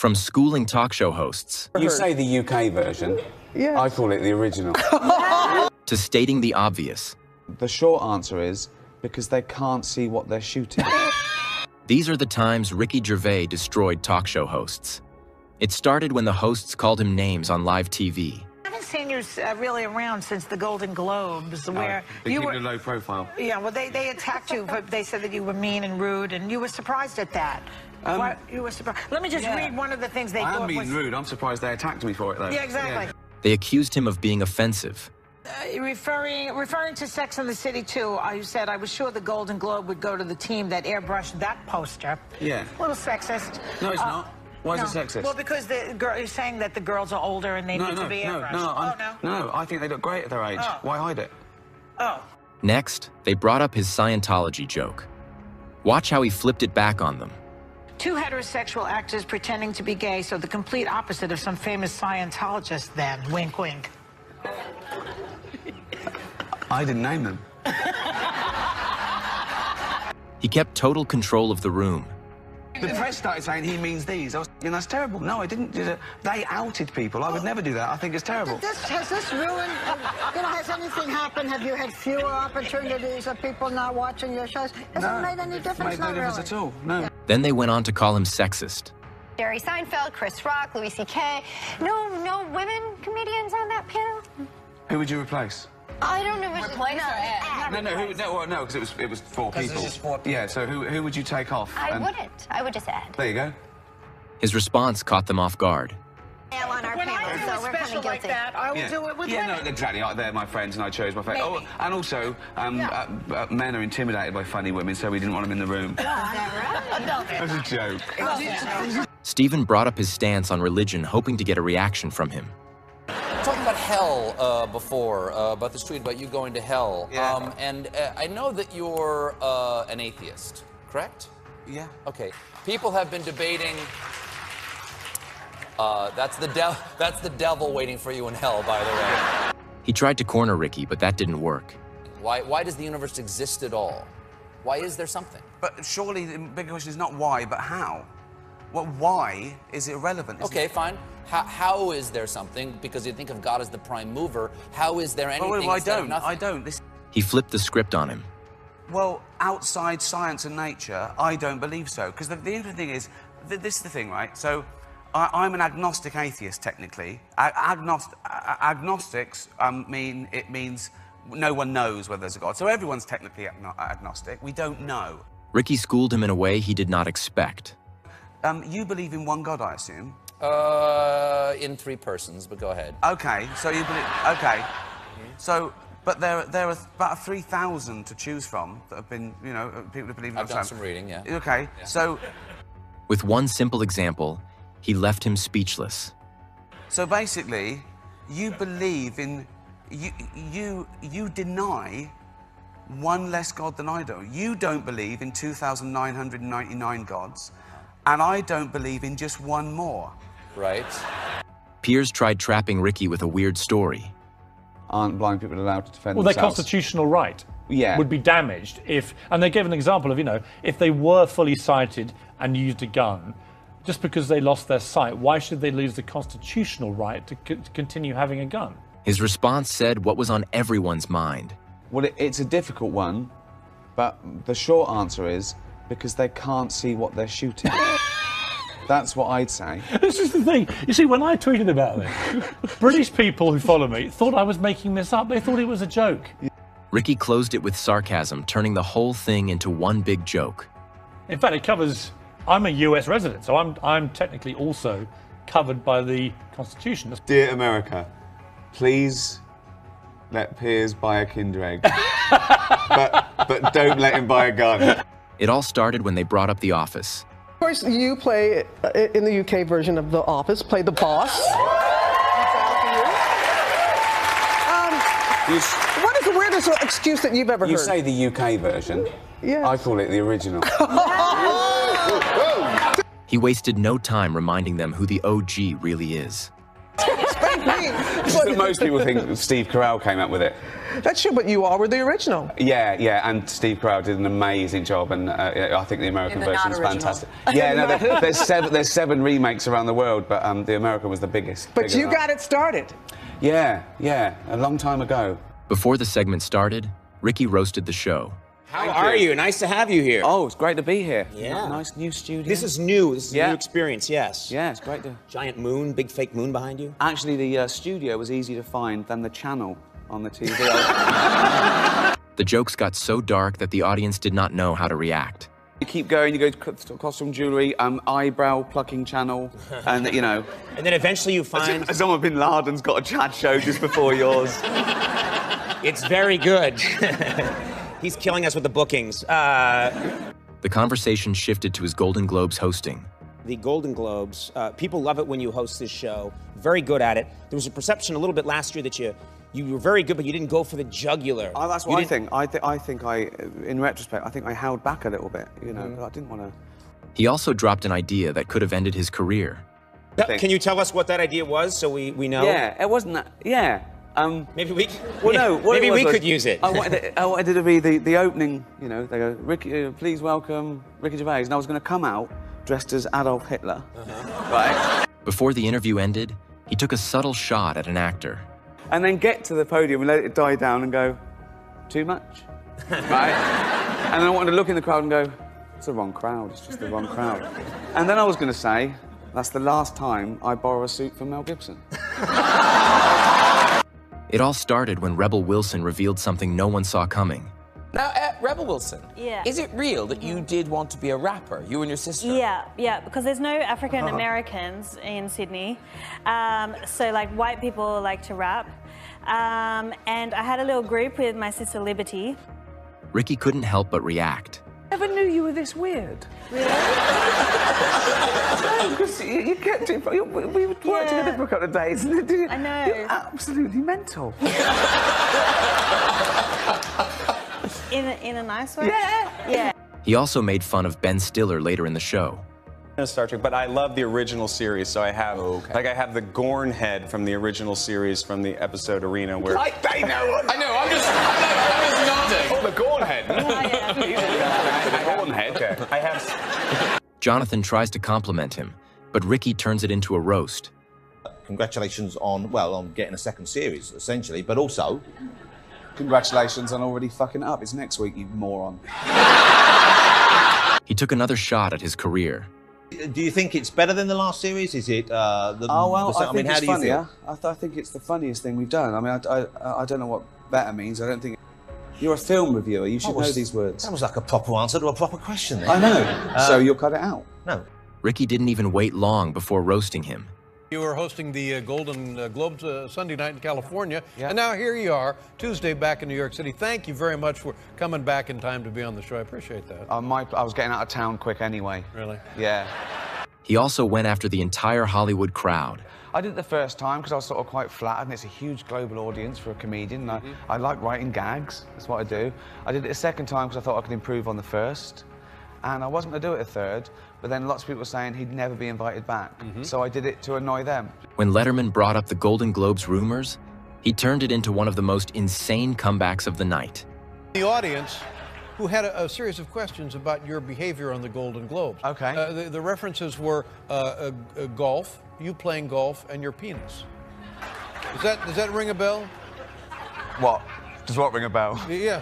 From schooling talk show hosts. You say the UK version. Yeah. I call it the original. To stating the obvious. The short answer is because they can't see what they're shooting. These are the times Ricky Gervais destroyed talk show hosts. It started when the hosts called him names on live TV. I haven't seen you really around since the Golden Globes, where you were low profile. Yeah, well, they attacked you, but they said that you were mean and rude, and you were surprised at that. What? You were surprised. Let me just read one of the things they thought was... I am mean rude. I'm surprised they attacked me for it, though. Yeah, exactly. Yeah. They accused him of being offensive. Referring to Sex and the City, too, you said, I was sure the Golden Globe would go to the team that airbrushed that poster. Yeah. A little sexist. No, it's not. Why is it sexist? Well, because you're saying that the girls are older and they need to be airbrushed. No, I think they look great at their age. Oh. Why hide it? Oh. Next, they brought up his Scientology joke. Watch how he flipped it back on them. Two heterosexual actors pretending to be gay, so the complete opposite of some famous Scientologist then. Wink, wink. I didn't name them. He kept total control of the room. The press started saying he means these. I was thinking, that's terrible. No, I didn't do that. They outed people. I would never do that. I think it's terrible. Has this ruined, has anything happened? Have you had fewer opportunities of people not watching your shows? Has it made any difference? It's made no difference at all, no. Then they went on to call him sexist. Jerry Seinfeld, Chris Rock, Louis C.K. No women comedians on that panel? Who would you replace? I don't know which No, because it was four people. It's just four people. Yeah, so who would you take off? I wouldn't. I would just add. There you go. His response caught them off guard. On our When panel, I do so a we're special kind of like guilty. that, I will do it with women. No, exactly. They're my friends, and I chose my friends. Oh, and also, men are intimidated by funny women, so we didn't want them in the room. That's a joke. Stephen brought up his stance on religion, hoping to get a reaction from him. Talking about hell before, about this tweet about you going to hell. Yeah. And I know that you're an atheist, correct? Yeah. Okay. People have been debating. That's the devil waiting for you in hell, by the way. He tried to corner Ricky, but that didn't work. Why does the universe exist at all? Why is there something? But surely the big question is not why, but how. Well, why is irrelevant? Okay, fine. How is there something? Because you think of God as the prime mover. How is there anything Well, instead of nothing? I don't. He flipped the script on him. Well, outside science and nature, I don't believe so. Because the interesting thing is, this is the thing, right? So, I'm an agnostic atheist, technically. Agnostics means no one knows whether there's a God. So everyone's technically agnostic. We don't know. Ricky schooled him in a way he did not expect. You believe in one God, I assume? In three persons, but go ahead. Okay, so you believe... Okay. So, but there are about 3,000 to choose from that have been, people who believe in... I've done some reading, yeah. Okay, yeah. So... With one simple example, he left him speechless. So basically, you believe in... You deny one less God than I do. You don't believe in 2,999 gods, and I don't believe in just one more. Right. Peers tried trapping Ricky with a weird story. Aren't blind people allowed to defend Well, their themselves? constitutional right Yeah. would be damaged if, and they gave an example of, if they were fully sighted and used a gun, just because they lost their sight, why should they lose the constitutional right to continue having a gun? His response said what was on everyone's mind. Well, it's a difficult one, but the short answer is because they can't see what they're shooting. That's what I'd say. This is the thing. You see, when I tweeted about this, British people who follow me thought I was making this up. They thought it was a joke. Ricky closed it with sarcasm, turning the whole thing into one big joke. In fact, it covers... I'm a US resident, so I'm technically also covered by the Constitution. Dear America, please let Piers buy a Kinder Egg. but don't let him buy a gun. It all started when they brought up The Office. Of course, you play, in the UK version of The Office, play the boss. What is the weirdest excuse that you've ever heard? You say the UK version. Yeah. I call it the original. He wasted no time reminding them who the OG really is. Explain Most people think Steve Carell came up with it. That's true, but you all were the original. Yeah, yeah, and Steve Carell did an amazing job, and I think the American version is fantastic. Yeah, no, there's 7 remakes around the world, but the American was the biggest. But you got it started. Yeah, yeah, a long time ago. Before the segment started, Ricky roasted the show. How are you? Nice to have you here. Oh, it's great to be here. Yeah. Nice new studio. This is new. This is a new experience, yes. Yeah, it's great to... Giant moon, big fake moon behind you. Actually, the studio was easier to find than the channel on the TV. The jokes got so dark that the audience did not know how to react. You keep going, you go to costume jewellery, eyebrow plucking channel, and, you know... And then eventually you find... Osama bin Laden's got a Chad show just before yours. It's very good. He's killing us with the bookings. The conversation shifted to his Golden Globes hosting. The Golden Globes, people love it when you host this show. Very good at it. There was a perception a little bit last year that you were very good, but you didn't go for the jugular. Oh, that's what I think. I think in retrospect, I think I held back a little bit, you know, but I didn't want to... He also dropped an idea that could have ended his career. Can you tell us what that idea was so we know? Yeah, it wasn't that... Yeah. Maybe we... Well, no, maybe we could use it. I wanted it to be the opening, you know, they go, Ricky, please welcome Ricky Gervais, and I was going to come out dressed as Adolf Hitler, right? Before the interview ended, he took a subtle shot at an actor. And then get to the podium and let it die down and go, too much, right? And then I wanted to look in the crowd and go, it's the wrong crowd, it's just the wrong crowd. And then I was going to say, that's the last time I borrow a suit from Mel Gibson. It all started when Rebel Wilson revealed something no one saw coming. Now, Rebel Wilson, yeah. Is it real that you did want to be a rapper, you and your sister? Yeah, because there's no African Americans in Sydney, so like white people like to rap, and I had a little group with my sister Liberty. Ricky couldn't help but react. I never knew you were this weird. Really? No, because you kept it. We worked together for a couple of days. And I know. You're absolutely mental. In a nice way? Yeah. He also made fun of Ben Stiller later in the show. Star Trek, but I love the original series, so I have like I have the Gorn head from the original series from the episode Arena where I know. I'm just nodding. Oh, the Gorn head. The Gorn head. Okay. I have. Jonathan tries to compliment him, but Ricky turns it into a roast. Congratulations on getting a second series, essentially, but also Congratulations on already fucking it up. It's next week, you moron. He took another shot at his career. Do you think it's better than the last series? Is it I think how it's do you funnier. feel? I think it's the funniest thing we've done. I mean, I don't know what better means. I don't think... You're a film reviewer. You should know these words. That was like a proper answer to a proper question then. I know. So you'll cut it out. No. Ricky didn't even wait long before roasting him. You were hosting the Golden Globes Sunday night in California, and now here you are, Tuesday back in New York City. Thank you very much for coming back in time to be on the show. I appreciate that. I was getting out of town quick anyway. Really? Yeah. He also went after the entire Hollywood crowd. I did it the first time because I was sort of quite flattered, and it's a huge global audience for a comedian. I like writing gags. That's what I do. I did it a second time because I thought I could improve on the first. And I wasn't going to do it a third, but then lots of people were saying he'd never be invited back. So I did it to annoy them. When Letterman brought up the Golden Globes rumors, he turned it into one of the most insane comebacks of the night. The audience, who had a series of questions about your behavior on the Golden Globes. Okay. The references were golf, you playing golf, and your penis. Does that ring a bell? What? Does what ring a bell? Yeah.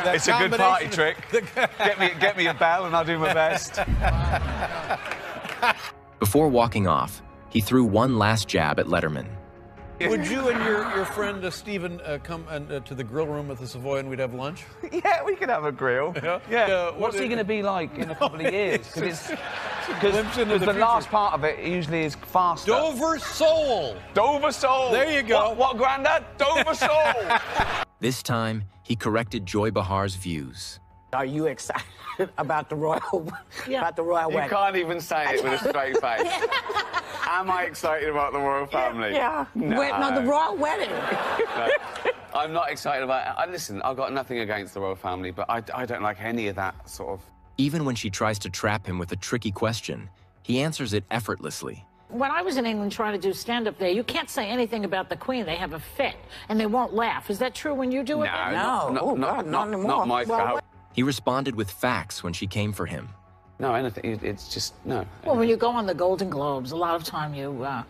It's a good party trick. Get me a bell and I'll do my best. Before walking off, he threw one last jab at Letterman. Would you and your friend Stephen come to the grill room at the Savoy and we'd have lunch? Yeah, we could have a grill. Yeah. What's he going to be like in a couple of years? Because the last part of it usually is faster. Dover Soul. Dover Soul. There you go. What Grandad? Dover Soul. This time, he corrected Joy Bahar's views. Are you excited about the royal wedding? You can't even say it with a straight face. Am I excited about the royal family? Yeah. No. The royal wedding. No. I'm not excited about it. Listen, I've got nothing against the royal family, but I don't like any of that sort of... Even when she tries to trap him with a tricky question, he answers it effortlessly. When I was in England trying to do stand-up there, you can't say anything about the Queen. They have a fit, and they won't laugh. Is that true when you do it? No, not anymore. Not my crowd. He responded with facts when she came for him. No, anything. It's just, no. Well, when you go on the Golden Globes, a lot of time you are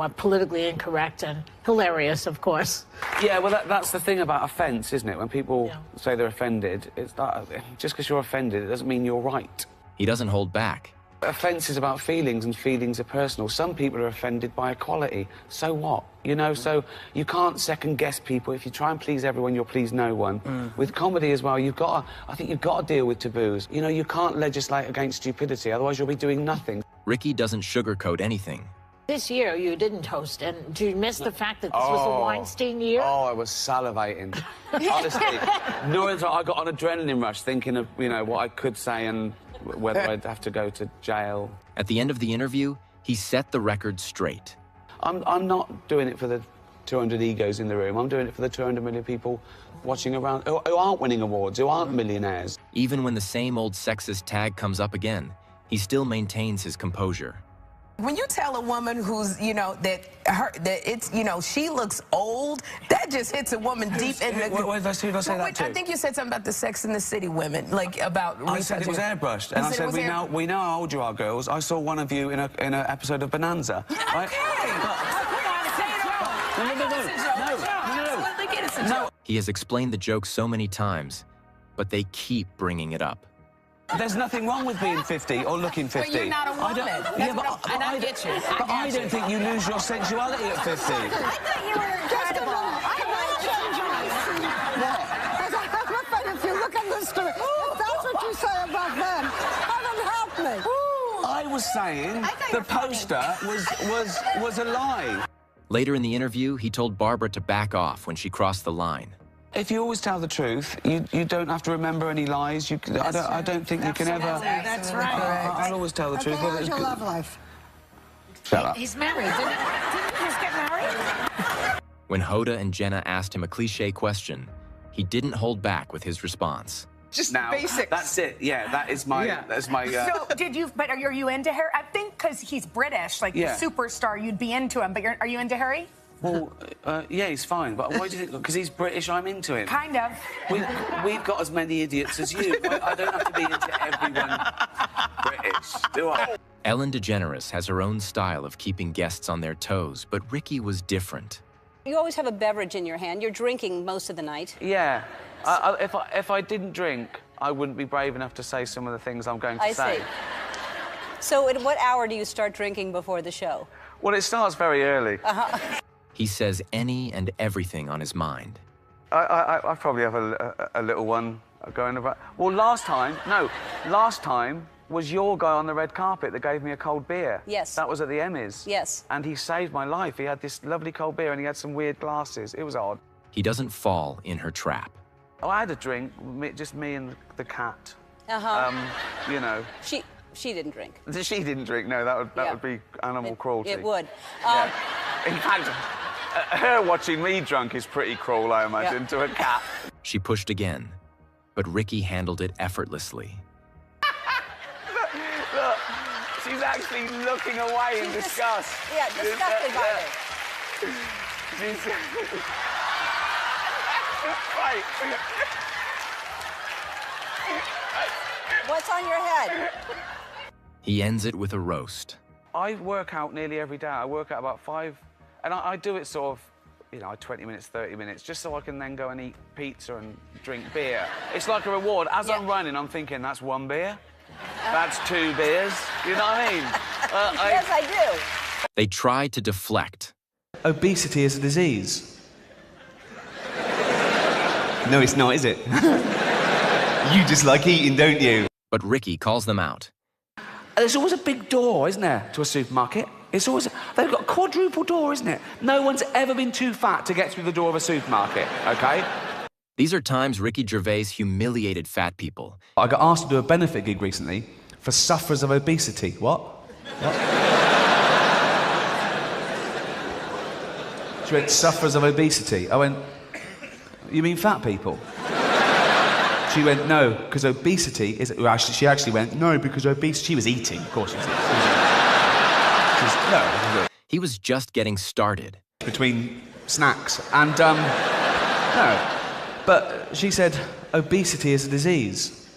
politically incorrect and hilarious, of course. Yeah, well, that's the thing about offence, isn't it? When people say they're offended, it's that just because you're offended, it doesn't mean you're right. He doesn't hold back. Offence is about feelings, and feelings are personal. Some people are offended by equality. So what? You know, so you can't second-guess people. If you try and please everyone, you'll please no one. With comedy as well, I think you've got to deal with taboos. You know, you can't legislate against stupidity, otherwise you'll be doing nothing. Ricky doesn't sugarcoat anything. This year, you didn't host, and do you miss the fact that this was the Weinstein year? Oh, I was salivating. Honestly, I got an adrenaline rush thinking of, you know, what I could say and whether I'd have to go to jail. At the end of the interview, he set the record straight. I'm not doing it for the 200 egos in the room. I'm doing it for the 200 million people watching around who aren't winning awards, who aren't millionaires. Even when the same old sexist tag comes up again, he still maintains his composure. When you tell a woman who's, you know, that it's, you know, she looks old, that just hits a woman deep in the... Who did I say that to? I think you said something about the Sex and the City women, like about... I said it was airbrushed, and I said, we know how old you are, girls. I saw one of you in an episode of Bonanza. Right? No. He has explained the joke so many times, but they keep bringing it up. There's nothing wrong with being 50 or looking 50. But you're not a woman. I get you. But I don't think you lose your sexuality at 50. I thought you were incredible. I'm afraid if you look at this story, if that's what you say about them, heaven help me. I was saying the poster was a lie. Later in the interview, he told Barbara to back off when she crossed the line. If you always tell the truth, you don't have to remember any lies. I don't think you can ever... That's right. I'll always tell the truth. How's your love life? Shut up. He's married. Didn't he just get married? When Hoda and Jenna asked him a cliche question, he didn't hold back with his response. Just now, basics. That's it. Yeah, that's my... So, but are you into Harry? I think because he's British, like the superstar, you'd be into him. But are you into Harry? Well, yeah, he's fine, but why do you think... Because he's British, I'm into him. Kind of. We've got as many idiots as you. I don't have to be into everyone British, do I? Ellen DeGeneres has her own style of keeping guests on their toes, but Ricky was different. You always have a beverage in your hand. You're drinking most of the night. Yeah. If I didn't drink, I wouldn't be brave enough to say some of the things I'm going to say. I see. So at what hour do you start drinking before the show? Well, it starts very early. He says any and everything on his mind. I probably have a little one going about. Well, last time was your guy on the red carpet that gave me a cold beer. Yes. That was at the Emmys. Yes. And he saved my life. He had this lovely cold beer and he had some weird glasses. It was odd. He doesn't fall in her trap. Oh, I had a drink, just me and the cat. You know. She didn't drink. She didn't drink. No, that would be animal cruelty. It would. Yeah. In fact, her watching me drunk is pretty cruel, I imagine, to a cat. She pushed again, but Ricky handled it effortlessly. Look, she's actually looking away in disgust. Yeah, disgusted by it. She's... Right. What's on your head? He ends it with a roast. I work out nearly every day. I work out about 5, and I do it sort of, you know, 20 minutes, 30 minutes, just so I can then go and eat pizza and drink beer. It's like a reward. As I'm running, I'm thinking, that's 1 beer, that's 2 beers. You know what I mean? Yes, I do. They try to deflect. Obesity is a disease. No, it's not, is it? You just like eating, don't you? But Ricky calls them out. There's always a big door, isn't there, to a supermarket? It's always... They've got a quadruple door, isn't it? No one's ever been too fat to get through the door of a supermarket, OK? These are times Ricky Gervais humiliated fat people. I got asked to do a benefit gig recently for sufferers of obesity. What? She went, sufferers of obesity. I went, you mean fat people? She went, no, because obesity is... Well, she actually went, no, because obesity... She was eating, of course she was eating. No. He was just getting started. Between snacks and, no. But she said, obesity is a disease.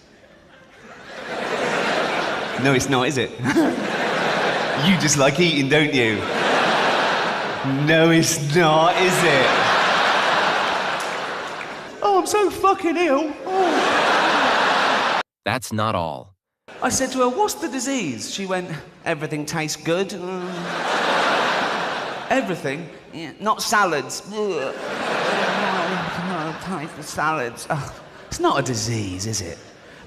No, it's not, is it? You just like eating, don't you? No, it's not, is it? Oh, I'm so fucking ill. Oh. That's not all. I said to her, what's the disease? She went, everything tastes good. Everything? Yeah, not salads. Salads. Oh, it's not a disease, is it?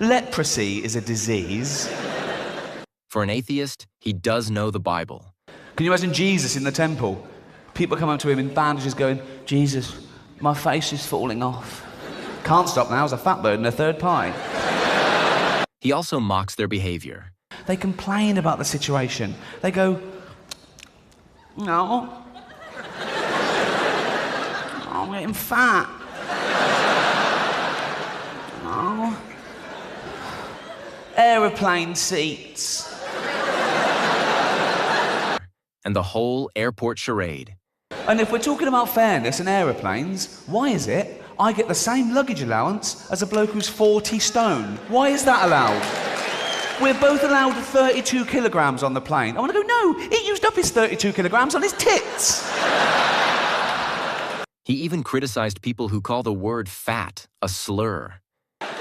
Leprosy is a disease. For an atheist, he does know the Bible. Can you imagine Jesus in the temple? People come up to him in bandages going, Jesus, my face is falling off. Can't stop now, it's a fat bird and a third pie. He also mocks their behavior. They complain about the situation. They go, no. I'm getting fat. No. Aeroplane seats. And the whole airport charade. And if we're talking about fairness and aeroplanes, why is it I get the same luggage allowance as a bloke who's 40 stone? Why is that allowed? We're both allowed 32 kilograms on the plane. I want to go, no, he used up his 32 kilograms on his tits. He even criticized people who call the word fat a slur.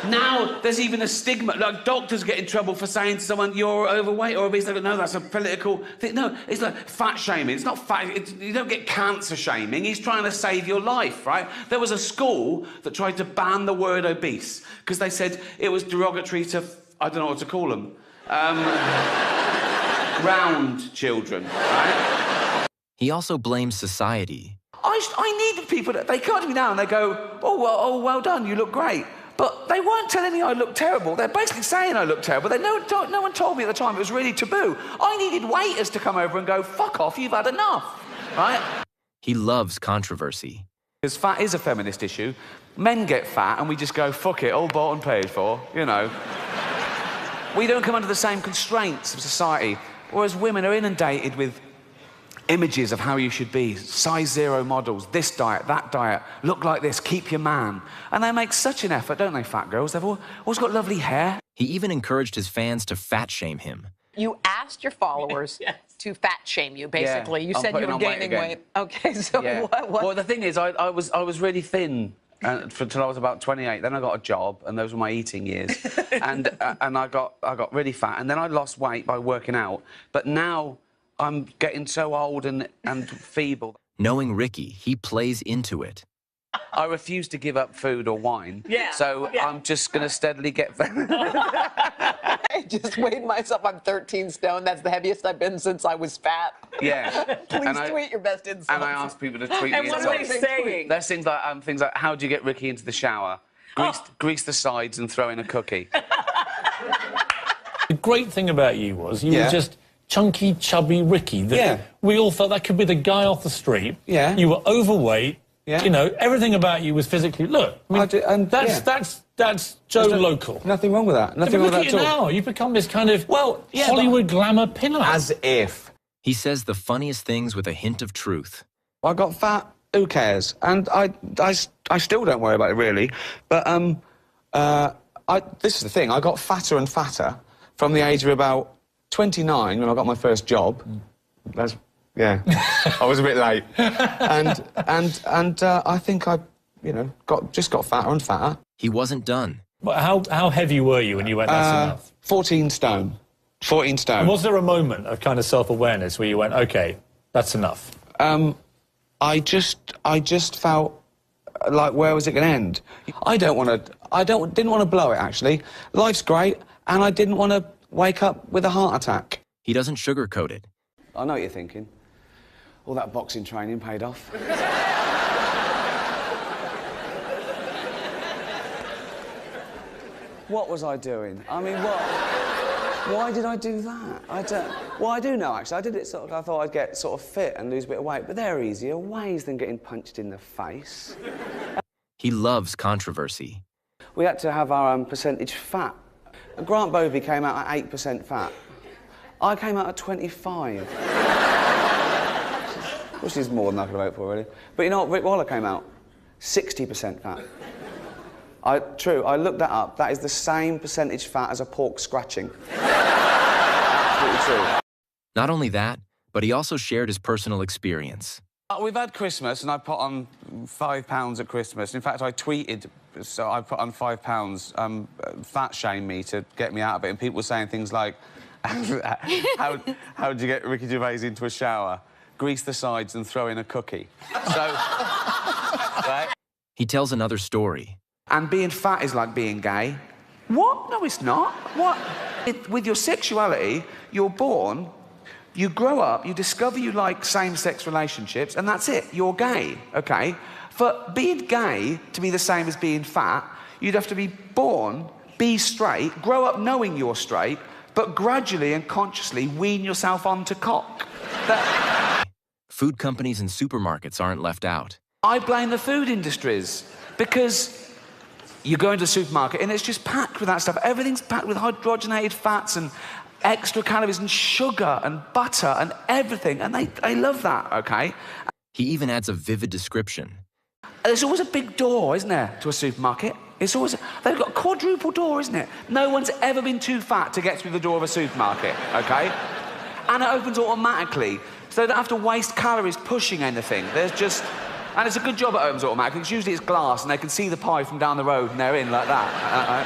Now there's even a stigma, like doctors get in trouble for saying to someone, you're overweight or obese. They go, no, that's a political thing. No, it's like fat shaming. It's not fat, you don't get cancer shaming. He's trying to save your life, right? There was a school that tried to ban the word obese because they said it was derogatory to, I don't know what to call them, round children, right? He also blames society. I needed people that, they come to me now and they go, oh, well done, you look great. But they weren't telling me I looked terrible. They're basically saying I look terrible. No one told me at the time. It was really taboo. I needed waiters to come over and go, fuck off, you've had enough, right? He loves controversy. Because fat is a feminist issue. Men get fat and we just go, fuck it, all bought and paid for, you know. We don't come under the same constraints of society, whereas women are inundated with images of how you should be, size 0 models, this diet, that diet, look like this, keep your man. And they make such an effort, don't they, fat girls? They've always got lovely hair. He even encouraged his fans to fat shame him. You asked your followers to fat shame you, basically. You said you were gaining weight. Okay, so what? Well, the thing is, I was really thin until I was about 28. Then I got a job, and those were my eating years. and I got really fat, and then I lost weight by working out. But now I'm getting so old and feeble. Knowing Ricky, he plays into it. I refuse to give up food or wine. So I'm just going to steadily get fat. I just weighed myself. I'm 13 stone. That's the heaviest I've been since I was fat. Yeah. Please tweet your best insults. And I ask people to tweet me And what are they saying? There's things like, how do you get Ricky into the shower? Grease the sides and throw in a cookie. The great thing about you was you were just chunky, chubby Ricky. We all thought that could be the guy off the street. You were overweight. You know, everything about you was physically. Look, I mean, that's Joe Local. Nothing wrong with that. Nothing wrong with that at all. Look at you now. You've become this kind of Hollywood glamour pinup. As if. He says the funniest things with a hint of truth. I got fat. Who cares? And I still don't worry about it really. But this is the thing. I got fatter and fatter from the age of about 29 when I got my first job. I was a bit late. And I think I, just got fatter and fatter. He wasn't done. But how heavy were you when you went, that's enough? 14 stone. 14 stone. And was there a moment of kind of self-awareness where you went, OK, that's enough? I just felt like, where was it going to end? Didn't want to blow it, actually. Life's great, and I didn't want to wake up with a heart attack. He doesn't sugarcoat it. I know what you're thinking. All that boxing training paid off. What was I doing? I mean, why did I do that? Well, I do know, actually. I did it I thought I'd get sort of fit and lose a bit of weight, but there are easier ways than getting punched in the face. He loves controversy. We had to have our percentage fat. Grant Bovey came out at 8% fat. I came out at 25. Which is more than I could vote for, really. But you know what, Rick Waller came out? 60% fat. True, I looked that up. That is the same percentage fat as a pork scratching. Absolutely true. Not only that, but he also shared his personal experience. We've had Christmas, and I put on 5 pounds at Christmas. In fact, I tweeted, so I put on 5 pounds, fat shame me to get me out of it, and people were saying things like, how did you get Ricky Gervais into a shower? Grease the sides and throw in a cookie. So, right? He tells another story. And being fat is like being gay. What? No, it's not. What? With your sexuality, you're born, you grow up, you discover you like same-sex relationships, and that's it. You're gay, OK? For being gay to be the same as being fat, you'd have to be born, be straight, grow up knowing you're straight, but gradually and consciously wean yourself onto cock. Food companies and supermarkets aren't left out. I blame the food industries, because you go into a supermarket and it's just packed with that stuff. Everything's packed with hydrogenated fats and extra calories and sugar and butter and everything, and they love that, OK? He even adds a vivid description. There's always a big door, isn't there, to a supermarket? It's always... They've got a quadruple door, isn't it? No one's ever been too fat to get through the door of a supermarket, OK? And it opens automatically, so they don't have to waste calories pushing anything. There's just... And it's a good job it opens automatically, because usually it's glass and they can see the pie from down the road and they're in like that.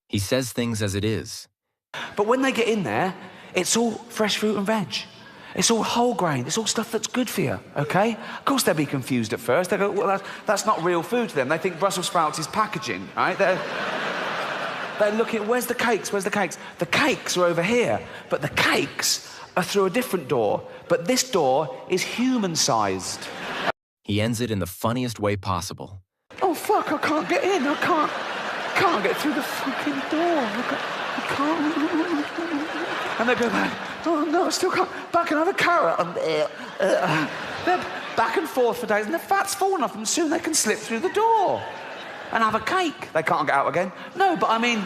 He says things as it is. But when they get in there, it's all fresh fruit and veg. It's all whole grain. It's all stuff that's good for you, OK? Of course they'll be confused at first. They go, well, that's not real food to them. They think Brussels sprouts is packaging, right? They're looking, where's the cakes? Where's the cakes? The cakes are over here, but the cakes are through a different door. But this door is human-sized. He ends it in the funniest way possible. Oh, fuck, I can't get in. I can't get through the fucking door. I can't. And they go back. Oh, no, I still can't. Back another carrot. They're back and forth for days, and the fat's fallen off them. Soon they can slip through the door and have a cake. They can't get out again. No, but I mean...